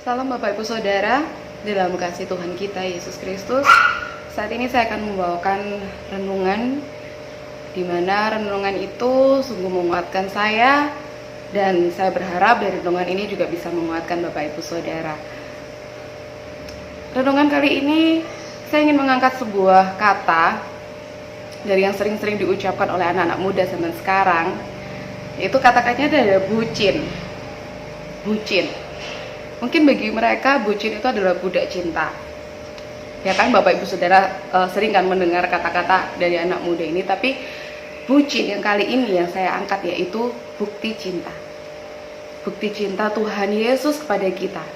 Salam Bapak Ibu Saudara, dalam kasih Tuhan kita Yesus Kristus. Saat ini saya akan membawakan renungan, di mana renungan itu sungguh menguatkan saya, dan saya berharap dari renungan ini juga bisa menguatkan Bapak Ibu Saudara. Renungan kali ini saya ingin mengangkat sebuah kata dari yang sering-sering diucapkan oleh anak-anak muda zaman sekarang, yaitu kata-katanya adalah bucin. Bucin. Mungkin bagi mereka bucin itu adalah budak cinta. Ya kan Bapak Ibu Saudara sering kan mendengar kata-kata dari anak muda ini, tapi bucin yang kali ini yang saya angkat yaitu bukti cinta. Bukti cinta Tuhan Yesus kepada kita.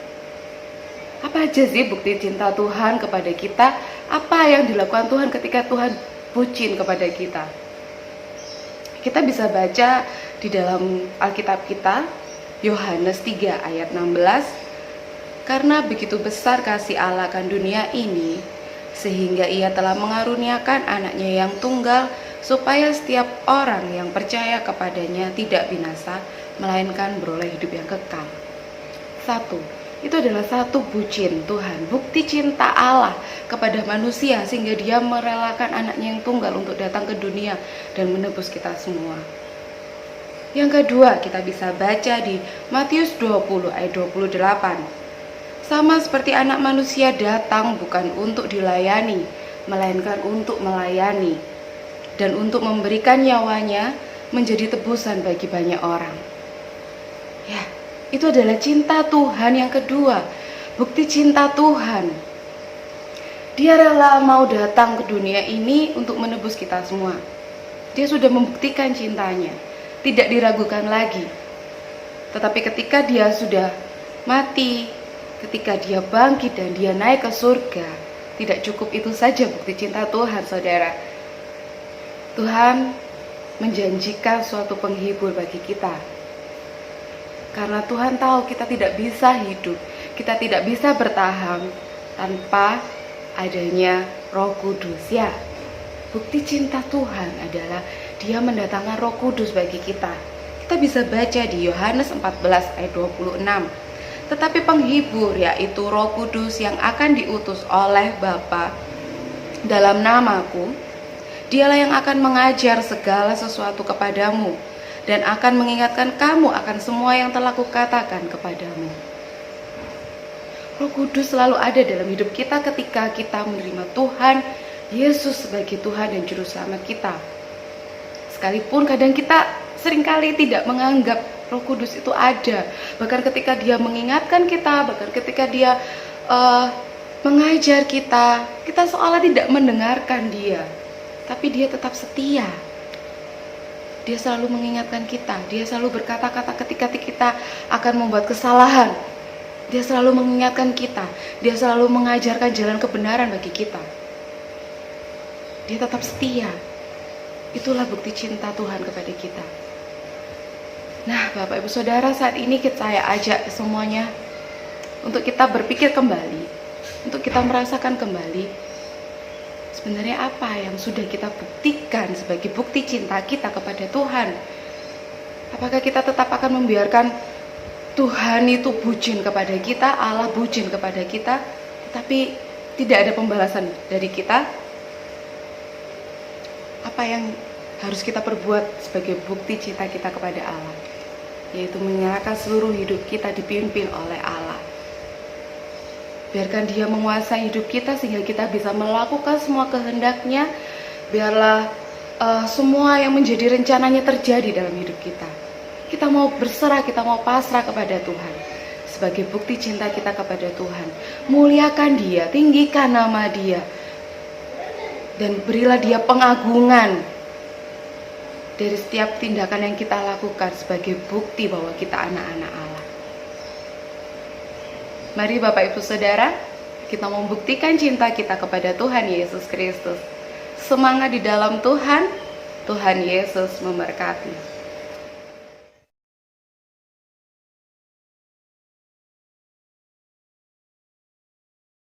Apa aja sih bukti cinta Tuhan kepada kita? Apa yang dilakukan Tuhan ketika Tuhan bucin kepada kita? Kita bisa baca di dalam Alkitab kita, Yohanes 3 ayat 16. Karena begitu besar kasih Allah akan dunia ini, sehingga ia telah mengaruniakan anaknya yang tunggal, supaya setiap orang yang percaya kepadanya tidak binasa, melainkan beroleh hidup yang kekal. Itu adalah satu bucin Tuhan, bukti cinta Allah kepada manusia, sehingga dia merelakan anaknya yang tunggal untuk datang ke dunia dan menebus kita semua. Yang kedua, kita bisa baca di Matius 20 ayat 28. Sama seperti anak manusia datang bukan untuk dilayani, melainkan untuk melayani, dan untuk memberikan nyawanya menjadi tebusan bagi banyak orang. Ya, itu adalah cinta Tuhan yang kedua, bukti cinta Tuhan. Dia rela mau datang ke dunia ini untuk menebus kita semua. Dia sudah membuktikan cintanya, tidak diragukan lagi. Tetapi ketika dia sudah mati, ketika dia bangkit dan dia naik ke surga, tidak cukup itu saja bukti cinta Tuhan, saudara. Tuhan menjanjikan suatu penghibur bagi kita. Karena Tuhan tahu kita tidak bisa hidup, kita tidak bisa bertahan tanpa adanya Roh Kudus. Ya, bukti cinta Tuhan adalah Dia mendatangkan Roh Kudus bagi kita. Kita bisa baca di Yohanes 14 ayat 26. Tetapi penghibur, yaitu Roh Kudus yang akan diutus oleh Bapa dalam namaku, Dialah yang akan mengajar segala sesuatu kepadamu dan akan mengingatkan kamu akan semua yang telah kukatakan kepadamu. Roh Kudus selalu ada dalam hidup kita ketika kita menerima Tuhan Yesus sebagai Tuhan dan Juru Selamat kita. Sekalipun kadang kita seringkali tidak menganggap Roh Kudus itu ada, bahkan ketika Dia mengingatkan kita, bahkan ketika Dia mengajar kita, kita seolah tidak mendengarkan Dia, tapi Dia tetap setia. Dia selalu mengingatkan kita, Dia selalu berkata-kata ketika kita akan membuat kesalahan. Dia selalu mengingatkan kita, Dia selalu mengajarkan jalan kebenaran bagi kita. Dia tetap setia. Itulah bukti cinta Tuhan kepada kita. Nah, Bapak Ibu Saudara, saat ini saya ajak semuanya untuk kita berpikir kembali, untuk kita merasakan kembali sebenarnya apa yang sudah kita buktikan sebagai bukti cinta kita kepada Tuhan. Apakah kita tetap akan membiarkan Tuhan itu bucin kepada kita, Allah bucin kepada kita, tetapi tidak ada pembalasan dari kita? Apa yang harus kita perbuat sebagai bukti cinta kita kepada Allah? Yaitu menyerahkan seluruh hidup kita dipimpin oleh Allah. Biarkan Dia menguasai hidup kita sehingga kita bisa melakukan semua kehendak-Nya. Biarlah semua yang menjadi rencananya terjadi dalam hidup kita. Kita mau berserah, kita mau pasrah kepada Tuhan sebagai bukti cinta kita kepada Tuhan. Muliakan Dia, tinggikan nama Dia, dan berilah Dia pengagungan dari setiap tindakan yang kita lakukan sebagai bukti bahwa kita anak-anak Allah. Mari Bapak Ibu Saudara, kita membuktikan cinta kita kepada Tuhan Yesus Kristus. Semangat di dalam Tuhan, Tuhan Yesus memberkati.